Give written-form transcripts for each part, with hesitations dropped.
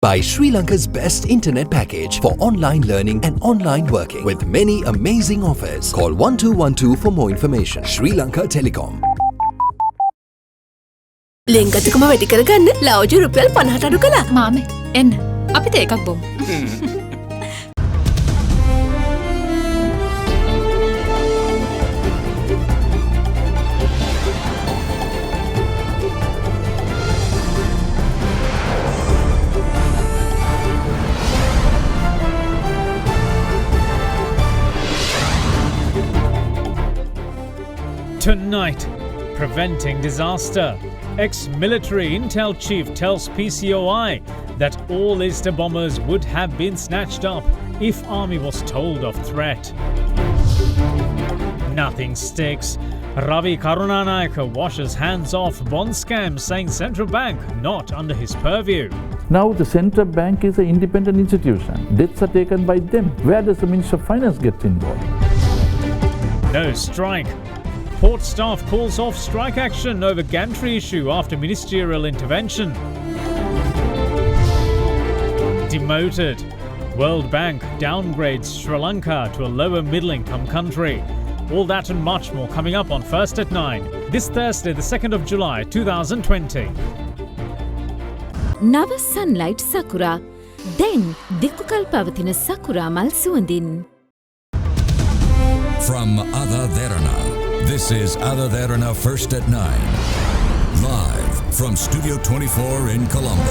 By Sri Lanka's best internet package for online learning and online working with many amazing offers. Call 1212 for more information. Sri Lanka Telecom. ලෙන්ගතුකම වැඩි කරගන්න ලව්ජු රුපියල් 50ට අඩු කළා. මාමේ එන්න අපිට එකක් බොමු. Tonight, preventing disaster. Ex-military intel chief tells PCOI that all Easter bombers would have been snatched up if army was told of threat. Nothing sticks. Ravi Karunanayaka washes hands off bond scam, saying central bank not under his purview. Now the central bank is an independent institution. Debts are taken by them. Where does the Minister of Finance get involved? No strike. Port staff calls off strike action over gantry issue after ministerial intervention. Demoted. World Bank downgrades Sri Lanka to a lower middle-income country. All that and much more coming up on First at 9. This Thursday, the 2nd of July, 2020. Nava sunlight sakura. Then dikukal pavatina sakura mal suandin. From AdaDerana. This is AdaDerana First at 9, live from Studio 24 in Colombo.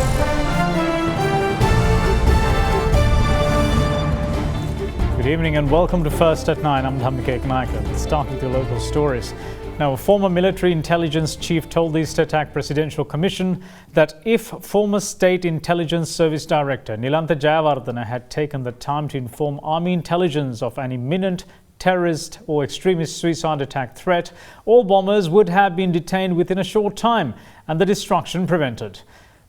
Good evening and welcome to First at 9. I'm Dhammika Eknaika. Starting with the local stories. Now, a former military intelligence chief told the East Attack Presidential Commission that if former State Intelligence Service Director Nilantha Jayawardena had taken the time to inform Army intelligence of an imminent terrorist or extremist suicide attack threat, all bombers would have been detained within a short time and the destruction prevented.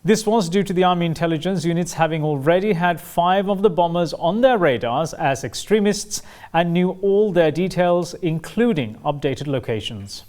This was due to the Army intelligence units having already had 5 of the bombers on their radars as extremists and knew all their details, including updated locations.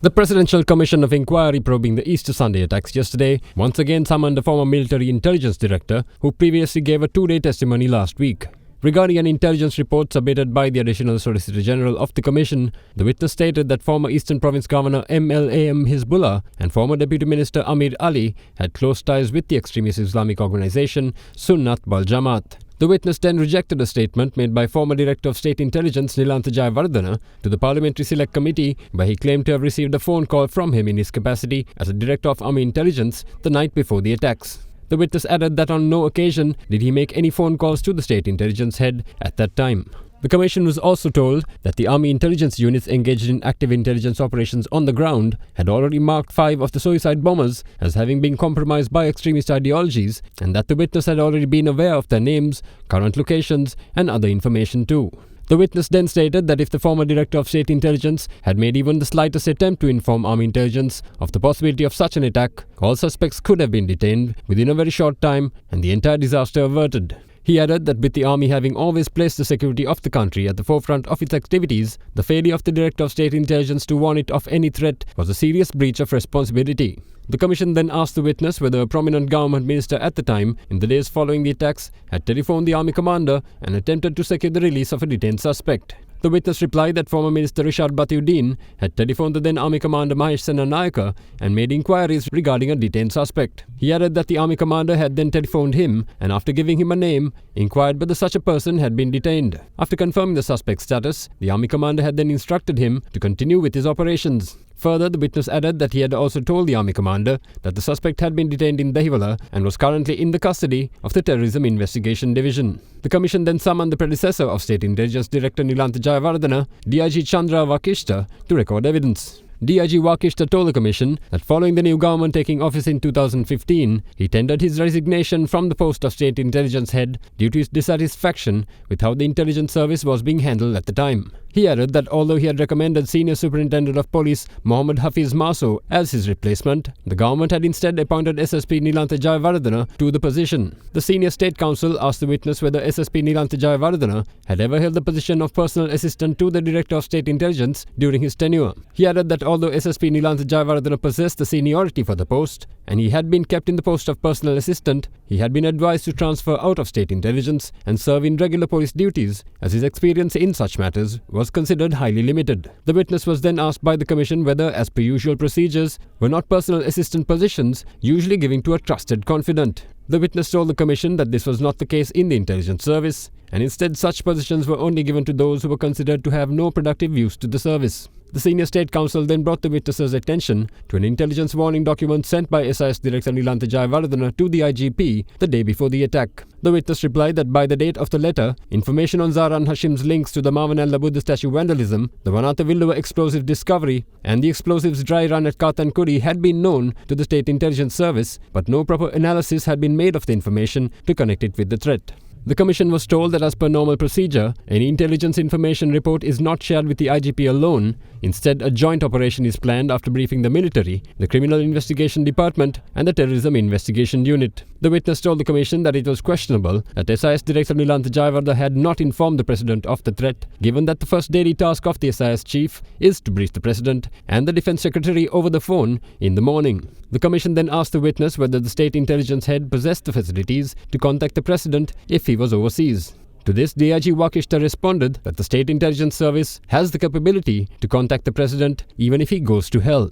The Presidential Commission of Inquiry probing the Easter Sunday attacks yesterday once again summoned the former military intelligence director who previously gave a 2-day testimony last week. Regarding an intelligence report submitted by the Additional Solicitor General of the Commission, the witness stated that former Eastern Province Governor MLAM Hizbullah and former Deputy Minister Amir Ali had close ties with the extremist Islamic organisation Sunnat Wal Jamaat. The witness then rejected a statement made by former Director of State Intelligence Nilantha Jayawardena to the Parliamentary Select Committee, where he claimed to have received a phone call from him in his capacity as a Director of Army Intelligence the night before the attacks. The witness added that on no occasion did he make any phone calls to the state intelligence head at that time. The Commission was also told that the Army intelligence units engaged in active intelligence operations on the ground had already marked 5 of the suicide bombers as having been compromised by extremist ideologies, and that the witness had already been aware of their names, current locations, and other information too. The witness then stated that if the former Director of State Intelligence had made even the slightest attempt to inform Army intelligence of the possibility of such an attack, all suspects could have been detained within a very short time and the entire disaster averted. He added that with the Army having always placed the security of the country at the forefront of its activities, the failure of the Director of State Intelligence to warn it of any threat was a serious breach of responsibility. The Commission then asked the witness whether a prominent government minister at the time, in the days following the attacks, had telephoned the Army commander and attempted to secure the release of a detained suspect. The witness replied that former Minister Rishad Batiuddin had telephoned the then Army Commander Mahesh Senanayaka and made inquiries regarding a detained suspect. He added that the Army Commander had then telephoned him and after giving him a name, inquired whether such a person had been detained. After confirming the suspect's status, the Army Commander had then instructed him to continue with his operations. Further, the witness added that he had also told the Army Commander that the suspect had been detained in Dehiwala and was currently in the custody of the Terrorism Investigation Division. The Commission then summoned the predecessor of State Intelligence Director Nilantha Jayawardena, DIG Chandra Vakishta, to record evidence. DIG Vakishta told the Commission that following the new government taking office in 2015, he tendered his resignation from the post of State Intelligence Head due to his dissatisfaction with how the intelligence service was being handled at the time. He added that although he had recommended Senior Superintendent of Police Mohammad Hafiz Maso as his replacement, the government had instead appointed SSP Nilantha Jayawardena to the position. The Senior State Counsel asked the witness whether SSP Nilantha Jayawardena had ever held the position of personal assistant to the Director of State Intelligence during his tenure. He added that although SSP Nilantha Jayawardena possessed the seniority for the post, and he had been kept in the post of personal assistant, he had been advised to transfer out of state intelligence and serve in regular police duties, as his experience in such matters was considered highly limited. The witness was then asked by the Commission whether, as per usual procedures, were not personal assistant positions usually given to a trusted confidant. The witness told the Commission that this was not the case in the intelligence service, and instead such positions were only given to those who were considered to have no productive use to the service. The Senior State Counsel then brought the witness's attention to an intelligence warning document sent by SIS Director Nilantha Jayawardena to the IGP the day before the attack. The witness replied that by the date of the letter, information on Zaran Hashim's links to the Mavanella Buddha statue vandalism, the Vanatha Villuva explosive discovery, and the explosives dry run at Kathankudi had been known to the State Intelligence Service, but no proper analysis had been made of the information to connect it with the threat. The Commission was told that as per normal procedure, any intelligence information report is not shared with the IGP alone. Instead, a joint operation is planned after briefing the military, the Criminal Investigation Department and the Terrorism Investigation Unit. The witness told the Commission that it was questionable that SIS Director Nilantha Jayawardena had not informed the President of the threat, given that the first daily task of the SIS Chief is to brief the President and the Defence Secretary over the phone in the morning. The Commission then asked the witness whether the State Intelligence Head possessed the facilities to contact the President if he was overseas. To this, DIG Wakishta responded that the State Intelligence Service has the capability to contact the President even if he goes to hell.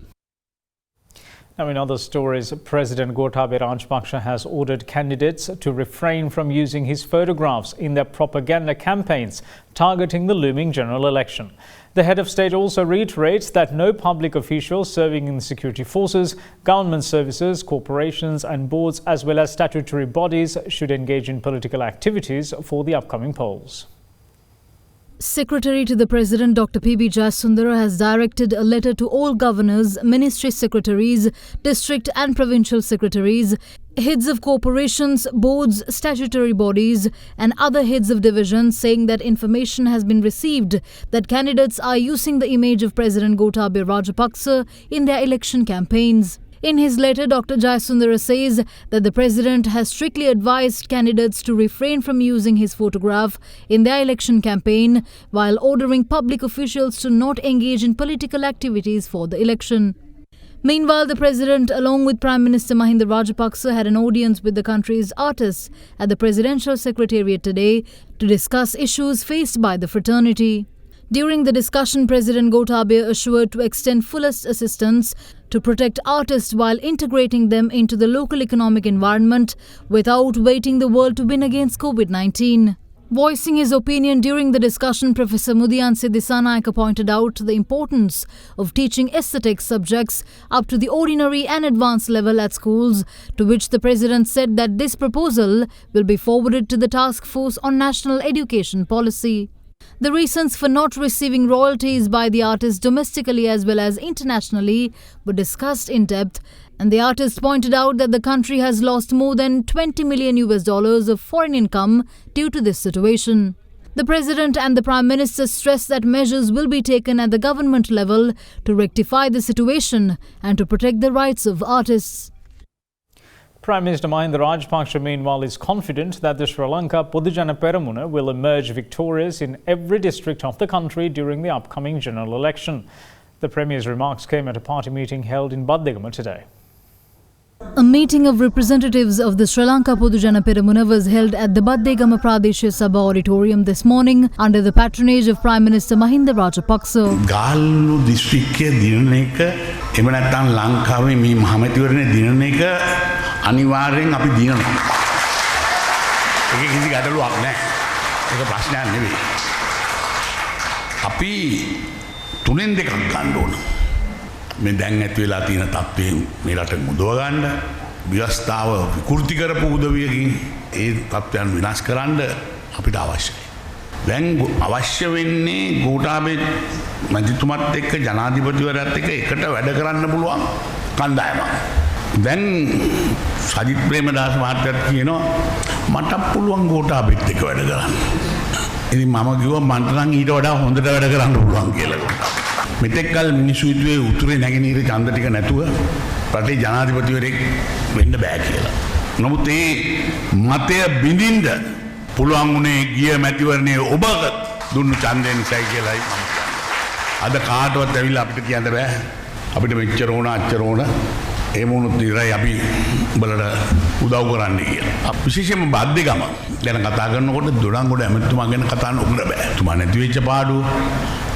Now, in other stories, President Gotabaya Rajapaksa has ordered candidates to refrain from using his photographs in their propaganda campaigns targeting the looming general election. The head of state also reiterates that no public official serving in the security forces, government services, corporations and boards as well as statutory bodies should engage in political activities for the upcoming polls. Secretary to the President Dr. P.B. Jayasundara has directed a letter to all governors, ministry secretaries, district and provincial secretaries, heads of corporations, boards, statutory bodies and other heads of divisions saying that information has been received that candidates are using the image of President Gotabaya Rajapaksa in their election campaigns. In his letter, Dr. Jayasundara says that the President has strictly advised candidates to refrain from using his photograph in their election campaign, while ordering public officials to not engage in political activities for the election. Meanwhile, the President, along with Prime Minister Mahinda Rajapaksa, had an audience with the country's artists at the Presidential Secretariat today to discuss issues faced by the fraternity. During the discussion, President Gotabaya assured to extend fullest assistance to protect artists while integrating them into the local economic environment without waiting the world to win against COVID-19. Voicing his opinion during the discussion, Professor Mudiyanse Dissanayake pointed out the importance of teaching aesthetics subjects up to the ordinary and advanced level at schools, to which the President said that this proposal will be forwarded to the Task Force on National Education Policy. The reasons for not receiving royalties by the artists domestically as well as internationally were discussed in depth, and the artists pointed out that the country has lost more than $20 million of foreign income due to this situation. The President and the Prime Minister stressed that measures will be taken at the government level to rectify the situation and to protect the rights of artists. Prime Minister Mahinda Rajapaksa, meanwhile, is confident that the Sri Lanka Podujana Peramuna will emerge victorious in every district of the country during the upcoming general election. The Premier's remarks came at a party meeting held in Baddegama today. A meeting of representatives of the Sri Lanka Podujana Peramuna was held at the Baddegama Pradeshiya Sabha Auditorium this morning under the patronage of Prime Minister Mahinda Rajapaksa. Galu district dinana එක එහෙම නැත්නම් ලංකාවේ මේ මහමැතිවරණේ දිනන එක අනිවාර්යෙන් අපි දිනනවා. ඒක කිසි ගැටලුවක් නැහැ. ඒක ප්‍රශ්නයක් නෙවෙයි. අපි තුනෙන් දෙකක් ගන්න ඕන. මේ දැන් ඇති වෙලා තියෙන තත්ත්වයෙන් මේ රට මුදව ගන්න, ව්‍යවස්ථාව විකෘති කරපු උදවියකින් ඒ තත්ත්වයන් විනාශ කරන්න අපිට අවශ්‍යයි. දැන් අවශ්‍ය වෙන්නේ ගෝඨාභය මැතිතුමත් එක්ක ජනාධිපතිවරයාත් එක්ක එකට වැඩ කරන්න පුළුවන් කණ්ඩායමක්. දැන් සජිත් ප්‍රේමදාස මහත්තයාත් කියනවා මට පුළුවන් ගෝඨාභයත් එක්ක වැඩ කරන්න. ඉතින් මම කිව්වා මන්ට නම් ඊට වඩා හොඳට වැඩ කරන්න පුළුවන් කියලා. මෙතෙක්කල් මිනිස්සු හිතුවේ උතුරේ නැගෙනහිර ඡන්ද ටික නැතුව රටේ ජනාධිපතිවරයෙක් වෙන්න බෑ කියලා. නමුත් ඒ මතය බිඳින්න පුළුවන් උනේ ගිය මැතිවරණයේ ඔබ දුන්නු ඡන්දය නිසායි කියලායි මම කියන්නේ. අද කාටවත් ඇවිල්ලා අපිට කියන්න බෑ අපිට මෙච්චර ඕන අච්චර ඕන ඒ මොනොත් ඉරයි අපි උඹලට උදව් කරන්නේ කියලා. විශේෂයෙන්ම බද්දේගම ගැන කතා කරනකොට දොඩංගොඩ ඇමතුමා ගැන කතා නොකර බෑ. තුමා නැති වෙච්ච පාඩුව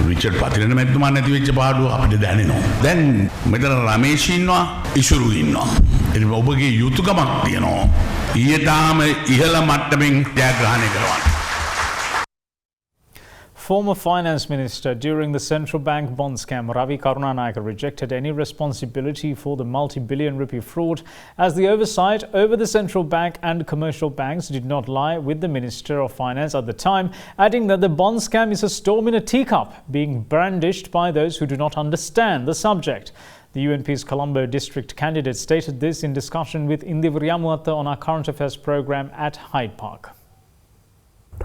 රිචඩ් පතිරණ මැතිතුමා නැති වෙච්ච පාඩුව අපිට දැනෙනවා. දැන් මෙතන රමේෂ් ඉන්නවා, ඉසුරු ඉන්නවා. ඉතින් ඔබගේ යුතුයකමක් තියෙනවා. ඊටාම ඉහළ මට්ටමින් ජයග්‍රහණය කරවන්න. Former Finance Minister during the central bank bond scam Ravi Karunanayake rejected any responsibility for the multi-billion rupee fraud as the oversight over the central bank and commercial banks did not lie with the Minister of Finance at the time, adding that the bond scam is a storm in a teacup being brandished by those who do not understand the subject. The UNP's Colombo district candidate stated this in discussion with Indi Vriyamuatta on our current affairs program at Hyde Park.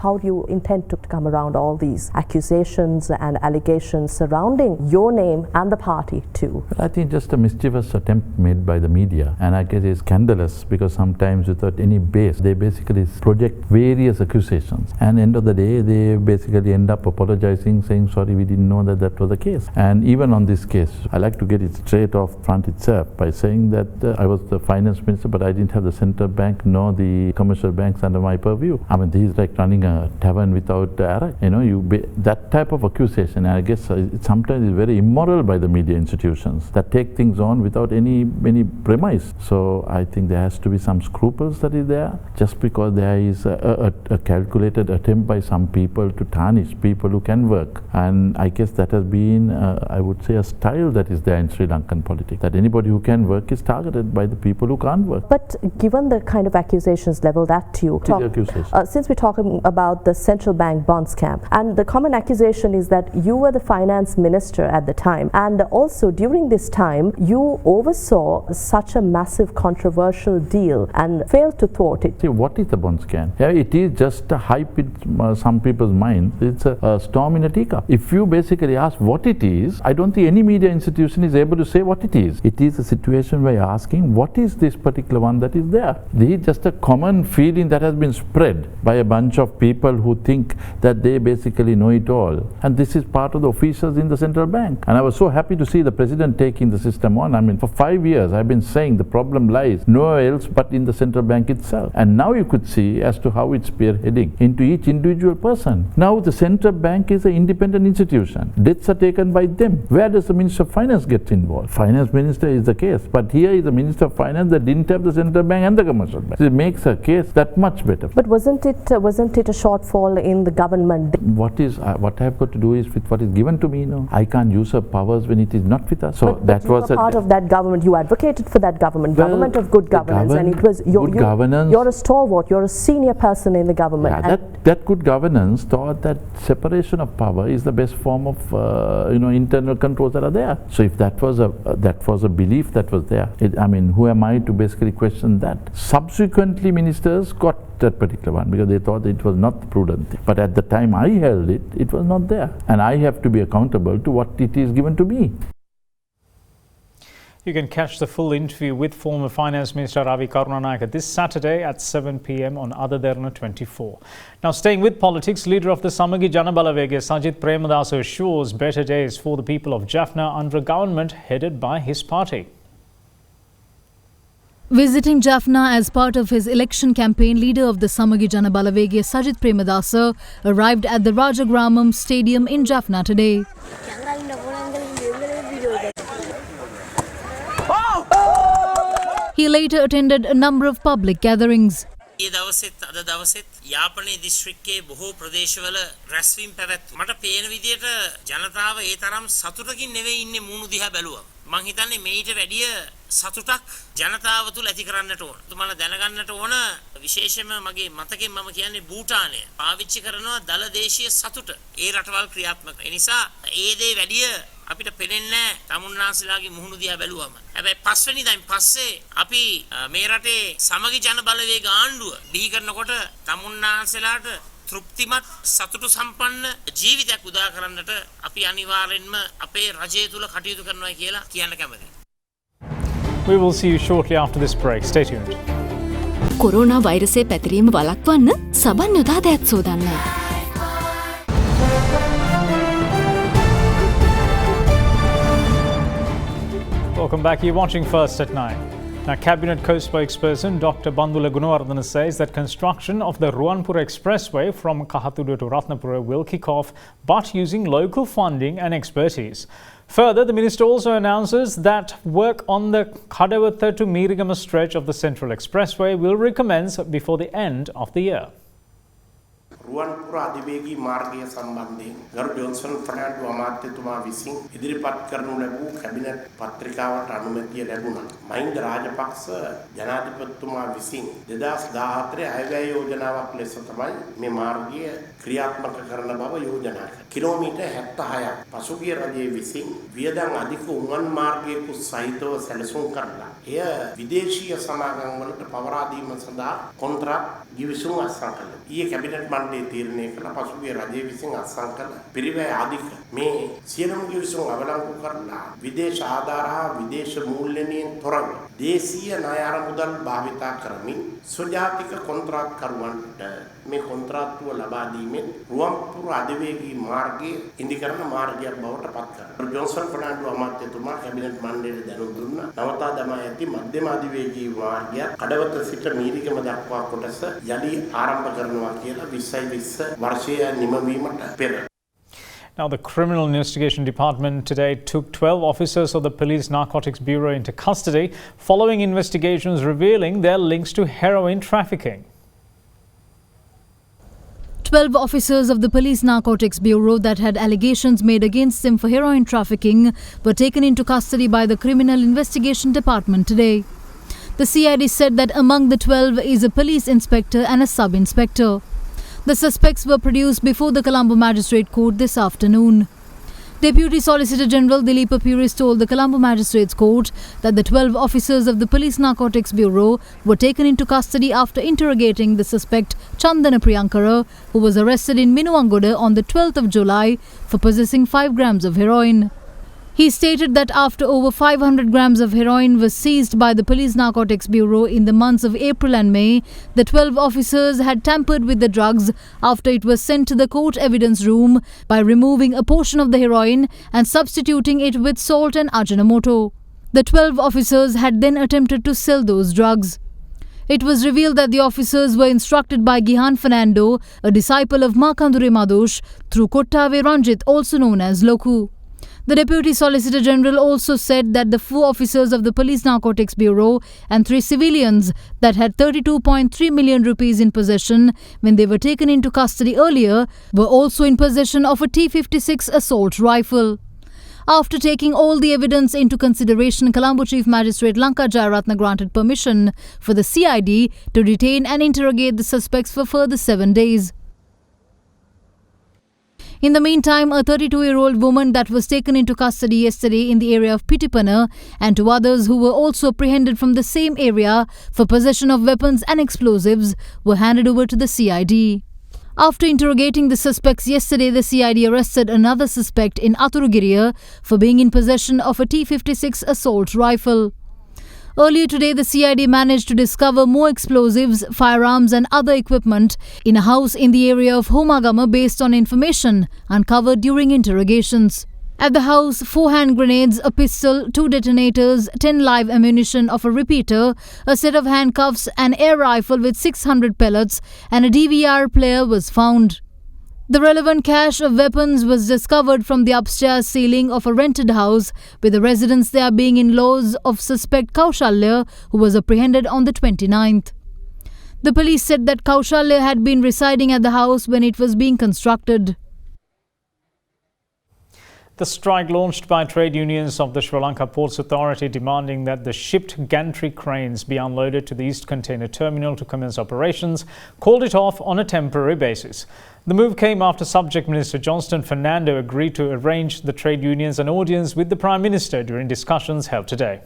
How do you intend to come around all these accusations and allegations surrounding your name and the party too? I think just a mischievous attempt made by the media, and I guess it's scandalous because sometimes without any base they basically project various accusations, and end of the day they basically end up apologizing, saying sorry, we didn't know that was the case. And even on this case, I like to get it straight off front itself by saying that I was the finance minister, but I didn't have the central bank nor the commercial banks under my purview. I mean, this is like running a tavern without arak. You know, that type of accusation, I guess sometimes is very immoral by the media institutions that take things on without any premise. So I think there has to be some scruples that is there, just because there is a calculated attempt by some people to tarnish people who can work. And I guess that has been, I would say, a style that is there in Sri Lankan politics, that anybody who can work is targeted by the people who can't work. But given the kind of accusations leveled at you, since we're talking about the central bank bond scam, and the common accusation is that you were the finance minister at the time, and also during this time you oversaw such a massive controversial deal and failed to thwart it. See, what is the bond scam? Yeah, it is just a hype in some people's minds. It's a storm in a teacup. If you basically ask what it is, I don't think any media institution is able to say what it is. It is a situation where you're asking what is this particular one that is there. This is just a common feeling that has been spread by a bunch of people who think that they basically know it all. And this is part of the officials in the central bank. And I was so happy to see the president taking the system on. I mean, for 5 years I've been saying the problem lies nowhere else but in the central bank itself. And now you could see as to how it's spearheading into each individual person. Now the central bank is an independent institution. Debts are taken by them. Where does the Minister of Finance get involved? Finance minister is the case. But here is the Minister of Finance that didn't have the central bank and the commercial bank. So it makes a case that much better. But wasn't it a shortfall in the government? What I have got to do is with what is given to me. No, I can't use her powers when it is not with us. So but that you was were part of that government. You advocated for that government, government of good governance, and it was governance. You're a stalwart. You're a senior person in the government. Yeah, that good governance thought that separation of power is the best form of internal controls that are there. So if that was a belief that was there, I mean, who am I to basically question that? Subsequently, ministers got that particular one because they thought it was not the prudent thing. But at the time I held it, it was not there. And I have to be accountable to what it is given to me. You can catch the full interview with former Finance Minister Ravi Karunanayake this Saturday at 7 p.m. on AdaDerana 24. Now, staying with politics, leader of the Samagi Janabalawege Sajith Premadasa assures better days for the people of Jaffna under a government headed by his party. Visiting Jaffna as part of his election campaign, leader of the Samagi Janabalawege Sajith Premadasa arrived at the Rajagramam Stadium in Jaffna today. He later attended a number of public gatherings. ඒ දවසෙත් අද දවසෙත් යාපනයේ දිස්ත්‍රික්කයේ බොහෝ ප්‍රදේශවල රැස්වීම් පැවැත්වුවා. මට පේන විදියට ජනතාව ඒ තරම් සතුටකින් නෙවෙයි ඉන්නේ මූණු දිහා බැලුවා. මං හිතන්නේ මේිට වැඩිය සතුටක් ජනතාව තුල ඇති කරන්නට ඕන. තුමාලා දැනගන්නට ඕන විශේෂයෙන්ම මගේ මතකෙන් මම කියන්නේ බූටානය පාවිච්චි කරනවා දල දේශීය සතුට. ඒ රටවල් ක්‍රියාත්මක. ඒ නිසා ඒ දේ වැඩිය අපිට පෙනෙන්නේ තමුන්නාන්සලාගේ මුහුණු දිහා බැලුවම. හැබැයි පස්වෙනිදායින් පස්සේ අපි මේ රටේ සමගි ජන බලවේග ආණ්ඩුව බිහි කරනකොට තමුන්නාන්සලාට තෘප්තිමත් සතුටු සම්පන්න ජීවිතයක් උදා කරන්නට අපි අනිවාර්යෙන්ම අපේ රජය තුල කටයුතු කරනවා කියලා කියන්න කැමතියි. We will see you shortly after this break. Stay tuned. Corona වෛරසය පැතිරීම වළක්වන්න සබන් යොදා දෑත් සෝදන්න. Welcome back. You're watching First at 9. Now, Cabinet co-spokesperson Dr. Bandula Gunawardena says that construction of the Ruwanpura Expressway from Kahatudu to Ratnapura will kick off, but using local funding and expertise. Further, the minister also announces that work on the Kadawatha to Mirigama stretch of the Central Expressway will recommence before the end of the year. රුවන්පුර අධිවේගී මාර්ගය සම්බන්ධයෙන් ගරු Johnson Fernando අමාත්‍යතුමා විසින් ඉදිරිපත් කරනු ලැබූ cabinet පත්‍රිකාවට අනුමැතිය ලැබුණා. මහින්ද රාජපක්ෂ ජනාධිපතිතුමා විසින් 2014 අයවැය යෝජනාවක් ලෙස තමයි මේ මාර්ගය ක්‍රියාත්මක කරන බව යෝජනා කළා. කිලෝමීටර් 76ක් පසුගිය රජයේ විසින් වියදම් අධික උමන් මාර්ගයක සහිතව සැලසුම් කරලා එය විදේශීය සමාගම් වලට පවරා දීම සඳහා කොන්ත්‍රාත් ගිවිසුම් අත්සන් කළා. ඊයේ කැබිනට් මණ්ඩලය තීරණය කළ පසුගිය රජයේ විසින් අත්සන් කළ පිරිවැය අධික මේ සියලුම ගිවිසුම් අවලංගු කරලා විදේශ ආධාර හා විදේශ මූල්‍යණයෙන් තොරව දේශීය ණය අරමුදල් භාවිතා කරමින් ස්වජාතික කොන්ත්‍රාත්කරුවන්ට මේ කොන්ත්‍රාත්තුව ලබා දීමෙන් රුවන්පුර අධිවේගී මාර්ගයේ ඉදිකරන මාර්ගයක් බවට පත් කරනවා. ජොන්සන් ෆර්නෑන්ඩෝ අමාත්‍යතුමා කැබිනට් මණ්ඩලයට දැනුම් දුන්නා. නවතා දමා ඇති මධ්‍යම අධිවේගී මාර්ගය කඩවත සිට මීරිගම දක්වා කොටස යලි ආරම්භ කරනවා කියලා 2020 වර්ෂයේ නිමවීමට පෙර. Now, the Criminal Investigation Department today took 12 officers of the Police Narcotics Bureau into custody following investigations revealing their links to heroin trafficking. 12 officers of the Police Narcotics Bureau that had allegations made against them for heroin trafficking were taken into custody by the Criminal Investigation Department today. The CID said that among the 12 is a police inspector and a sub-inspector. The suspects were produced before the Colombo Magistrate Court this afternoon. Deputy Solicitor General Dilip Puris told the Colombo Magistrates Court that the 12 officers of the Police Narcotics Bureau were taken into custody after interrogating the suspect Chandana Priyankara, who was arrested in Minuwangoda on the 12th of July for possessing 5 grams of heroin. He stated that after over 500 grams of heroin was seized by the Police Narcotics Bureau in the months of April and May, the 12 officers had tampered with the drugs after it was sent to the court evidence room by removing a portion of the heroin and substituting it with salt and Ajinomoto. The 12 officers had then attempted to sell those drugs. It was revealed that the officers were instructed by Gihan Fernando, a disciple of Makandure Madosh, through Kottave Ranjit, also known as Loku. The Deputy Solicitor General also said that the 4 officers of the Police Narcotics Bureau and 3 civilians that had 32.3 million rupees in possession when they were taken into custody earlier were also in possession of a T-56 assault rifle. After taking all the evidence into consideration, Colombo Chief Magistrate Lanka Jayaratna granted permission for the CID to detain and interrogate the suspects for further 7 days. In the meantime, a 32-year-old woman that was taken into custody yesterday in the area of Pitipana and 2 others who were also apprehended from the same area for possession of weapons and explosives were handed over to the CID. After interrogating the suspects yesterday, the CID arrested another suspect in Aturugiriya for being in possession of a T-56 assault rifle. Earlier today, the CID managed to discover more explosives, firearms and other equipment in a house in the area of Homagama based on information uncovered during interrogations. At the house, 4 hand grenades, a pistol, 2 detonators, 10 live ammunition of a repeater, a set of handcuffs, an air rifle with 600 pellets and a DVR player was found. The relevant cache of weapons was discovered from the upstairs ceiling of a rented house, with the residents there being in-laws of suspect Kaushalya, who was apprehended on the 29th. The police said that Kaushalya had been residing at the house when it was being constructed. The strike launched by trade unions of the Sri Lanka Ports Authority demanding that the shipped gantry cranes be unloaded to the East Container Terminal to commence operations called it off on a temporary basis. The move came after Subject Minister Johnston Fernando agreed to arrange the trade unions an audience with the Prime Minister during discussions held today.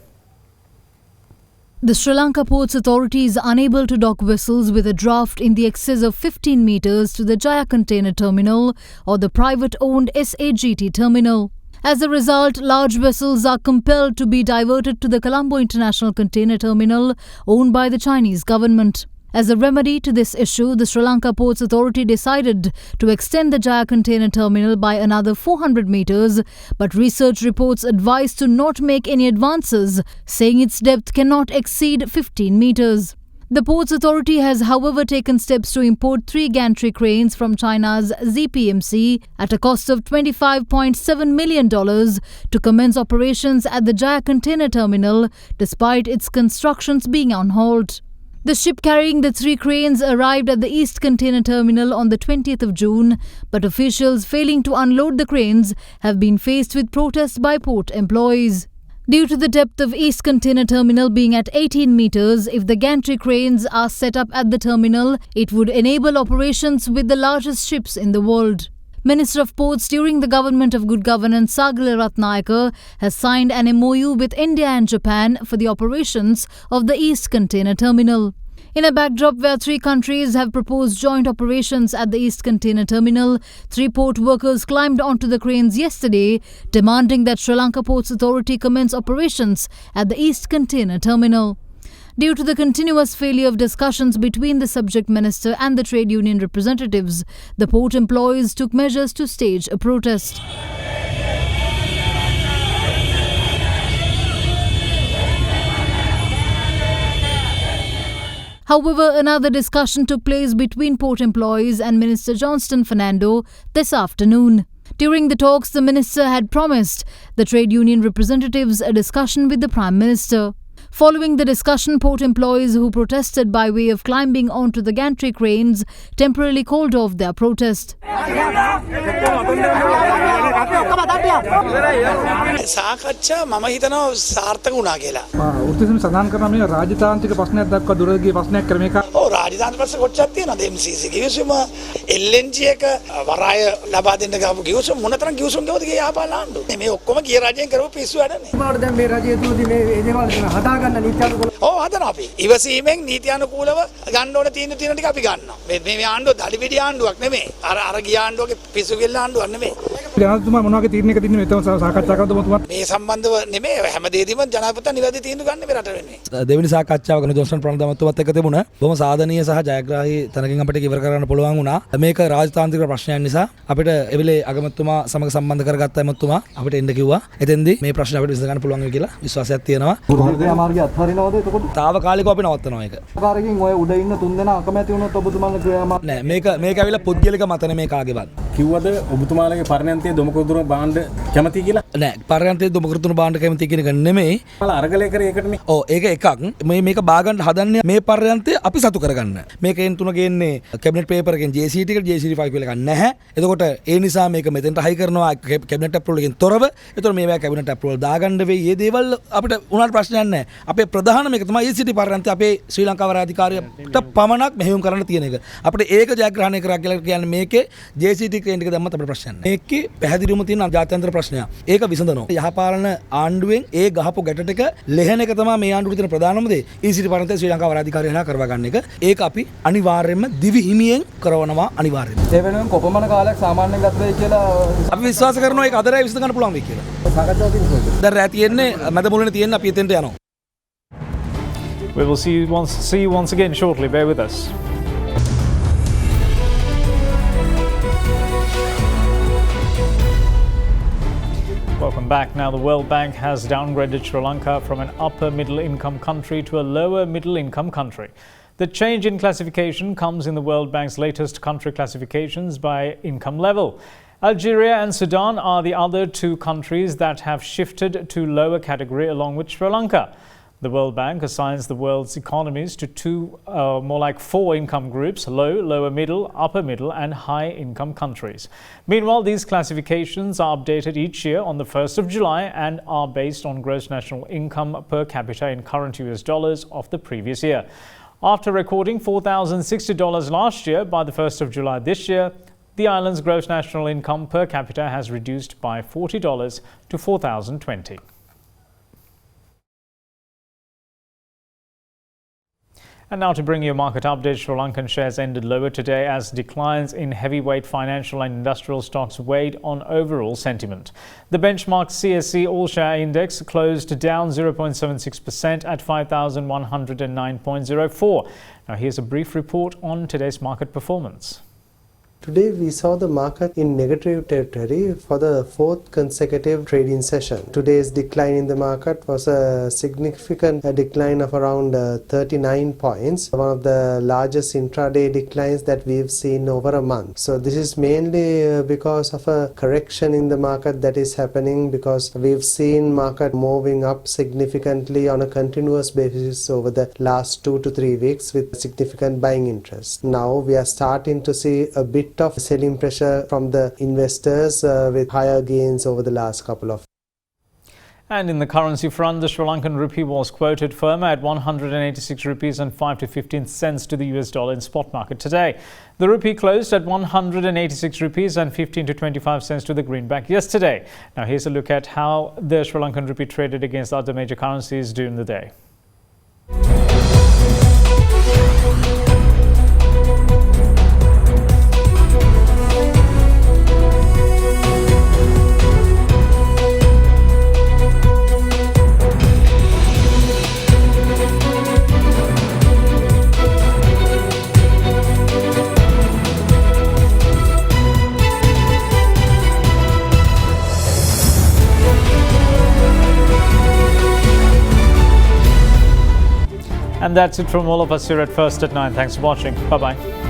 The Sri Lanka Ports Authority is unable to dock vessels with a draft in the excess of 15 metres to the Jaya Container Terminal or the private-owned SAGT terminal. As a result, large vessels are compelled to be diverted to the Colombo International Container Terminal owned by the Chinese government. As a remedy to this issue, the Sri Lanka Ports Authority decided to extend the Jaya Container Terminal by another 400 metres, but research reports advise to not make any advances, saying its depth cannot exceed 15 metres. The Ports Authority has, however, taken steps to import 3 gantry cranes from China's ZPMC at a cost of $25.7 million to commence operations at the Jaya Container Terminal, despite its constructions being on hold. The ship carrying the 3 cranes arrived at the East Container Terminal on the 20th of June, but officials failing to unload the cranes have been faced with protests by port employees. Due to the depth of East Container Terminal being at 18 metres, if the gantry cranes are set up at the terminal, it would enable operations with the largest ships in the world. Minister of Ports during the government of Good Governance Sagala Ratnayaka has signed an MOU with India and Japan for the operations of the East Container Terminal. In a backdrop where 3 countries have proposed joint operations at the East Container Terminal, 3 port workers climbed onto the cranes yesterday, demanding that Sri Lanka Ports Authority commence operations at the East Container Terminal. Due to the continuous failure of discussions between the subject minister and the trade union representatives, the port employees took measures to stage a protest. However, another discussion took place between port employees and Minister Johnston Fernando this afternoon. During the talks, the minister had promised the trade union representatives a discussion with the Prime Minister. Following the discussion, port employees who protested by way of climbing onto the gantry cranes temporarily called off their protest. සාකච්ඡා මම හිතනවා සාර්ථක වුණා කියලා. උත්සවයෙන් සඳහන් කරන මේ රාජතාන්ත්‍රික ප්‍රශ්නයක් දක්වා දුරදිග ප්‍රශ්නයක් කරන එක. ඔව් රාජතාන්ත්‍රික ප්‍රශ්න කොච්චරක් තියෙනවද MCC කිවිසුම LNG එක වරාය ලබා දෙන්න ගාපු කිවිසුම මොනතරම් කිවිසුම් ගවද කිය යහපාල ආණ්ඩුව. මේ ඔක්කොම කිය රජයෙන් කරපු පිස්සු වැඩනේ. මොකද දැන් මේ රජය තුලදී මේ දේවල් හදා ගන්න නීත්‍යානුකූල. ඔව් හදනවා අපි. ඉවසීමෙන් නීත්‍යානුකූලව ගන්න ඕන තියෙන ටික අපි ගන්නවා. මේ ආණ්ඩුව දඩිවිඩි ආණ්ඩුවක් නෙමෙයි. අර ගිය ආණ්ඩුවගේ පිස්සු කෙල්ල ආණ්ඩුවක් නෙමෙයි. ජනාධිපතිතුමා මොන වගේ තීරණයක දින්නේ මෙතන සාකච්ඡා කරද්දී මොතුමා මේ සම්බන්ධව නෙමෙයි හැම දෙයකම ජනාධිපතිතුමා නිවැරදි තීන්දුව ගන්න මේ රට වෙන්නේ. දෙවෙනි සාකච්ඡාව කරන ජොන්සන් ප්‍රණන්දමතුමත් එක්ක තිබුණා. බොහොම සාධනීය සහ ජයග්‍රාහී තැනකින් අපිට ඉවර කරන්න පුළුවන් වුණා. මේක රාජතාන්ත්‍රික ප්‍රශ්නයක් නිසා අපිට එවෙලේ අගමැතිතුමා සමග සම්බන්ධ කරගත්ත එමතුමා අපිට එන්න කිව්වා. එතෙන්දී මේ ප්‍රශ්න අපිට විසඳ ගන්න පුළුවන් වෙයි කියලා විශ්වාසයක් තියෙනවා. ගුරුහෘදය මාර්ගය අත්හරිනවද එතකොට? తాවකාලිකව අපි නවත්තනවා ඒක. ආකාරයෙන් ඔය උඩ ඉන්න 3 දෙනා අකමැති වුණොත් ඔබතුමාලා ක්‍රියාමාර්ග නෑ මේක ඇවිල්ලා පුද්ගලික මත නෙමේ කාගේවත්. කිව්වද ඔබතුමාලගේ පරණන්තයේ දොමකදුර බාණ්ඩ කැමති කියලා? නෑ පරණන්තයේ දොමකදුර බාණ්ඩ කැමති කියන එක නෙමෙයි. ඔයාලා අරගලය කරේ ඒකටනේ. ඔව් ඒක එකක්. මේක බාගන්න හදන්නේ මේ පරණන්තය අපි සතු කරගන්න. මේකෙන් තුන ගේන්නේ කැබිනට් පේපර් එකෙන් JCT එකට JCT 5 කියලා ගන්න නැහැ. එතකොට ඒ නිසා මේක මෙතෙන්ට හයි කරනවා කැබිනට් අප්‍රූවල් එකෙන් තොරව. එතකොට මේවා කැබිනට් අප්‍රූවල් දාගන්න වෙයි. මේ දේවල් අපිට උනාට ප්‍රශ්නයක් නැහැ. අපේ ප්‍රධාන මේක තමයි ECT පරණන්තය අපේ ශ්‍රී ලංකාව රාජකාරියට පමණක් මෙහෙයුම් කරන්න තියෙන එක. අපිට ඒක ජයග්‍රහණය කරා කියලා කියන්නේ මේකේ JCT ක්‍රේන් එක දැම්මත් අපිට ප්‍රශ්නයක් නැහැ. මේකේ පැහැදිලිවම තියෙන ජාත්‍යන්තර ප්‍රශ්නයක්. ඒක විසඳනවා. යහපාලන ආණ්ඩුවෙන් ඒ ගහපු ගැටට එක ලෙහෙන එක තමයි මේ ආණ්ඩුවේ තියෙන ප්‍රධානම දේ. ECT පරණන්තය ශ්‍රී ලංකාව රාජකාරිය හරහා කරවා ගන්න එක. ඒක අපි අනිවාර්යයෙන්ම දිවි හිමියෙන් කරවනවා අනිවාර්යයෙන්ම. ඒ වෙනුවෙන් කොපමණ කාලයක් සාමාන්‍යයෙන් ගත වෙයි කියලා අපි විශ්වාස කරනවා ඒක අදරයි විසඳ ගන්න පුළුවන් වෙයි කියලා. සාකච්ඡාව තියෙනවා. දැන් රැ තියෙන්නේ මැද මුලනේ තියෙන්නේ අපි එතෙන්ට යනවා. We will see you once again shortly. Bear with us. Welcome back. Now, the World Bank has downgraded Sri Lanka from an upper middle income country to a lower middle income country. The change in classification comes in the World Bank's latest country classifications by income level. Algeria and Sudan are the other 2 countries that have shifted to lower category along with Sri Lanka. The World Bank assigns the world's economies to 4 income groups: low, lower middle, upper middle and high income countries. Meanwhile, these classifications are updated each year on the 1st of July and are based on gross national income per capita in current US dollars of the previous year. After recording $4,060 last year, by the 1st of July this year, the island's gross national income per capita has reduced by $40 to $4,020. And now to bring you a market update, Sri Lankan shares ended lower today as declines in heavyweight financial and industrial stocks weighed on overall sentiment. The benchmark CSE All-Share Index closed down 0.76% at 5,109.04. Now here's a brief report on today's market performance. Today we saw the market in negative territory for the fourth consecutive trading session. Today's decline in the market was a significant decline of around 39 points, one of the largest intraday declines that we've seen over a month. So this is mainly because of a correction in the market that is happening, because we've seen market moving up significantly on a continuous basis over the last 2 to 3 weeks with significant buying interest. Now we are starting to see a bit of selling pressure from the investors with higher gains over the last couple of. And in the currency front, the Sri Lankan rupee was quoted firmer at 186 rupees and 5 to 15 cents to the US dollar in spot market today. The rupee closed at 186 rupees and 15 to 25 cents to the greenback yesterday. Now here's a look at how the Sri Lankan rupee traded against other major currencies during the day. And that's it from all of us here at First at 9. Thanks for watching. Bye-bye.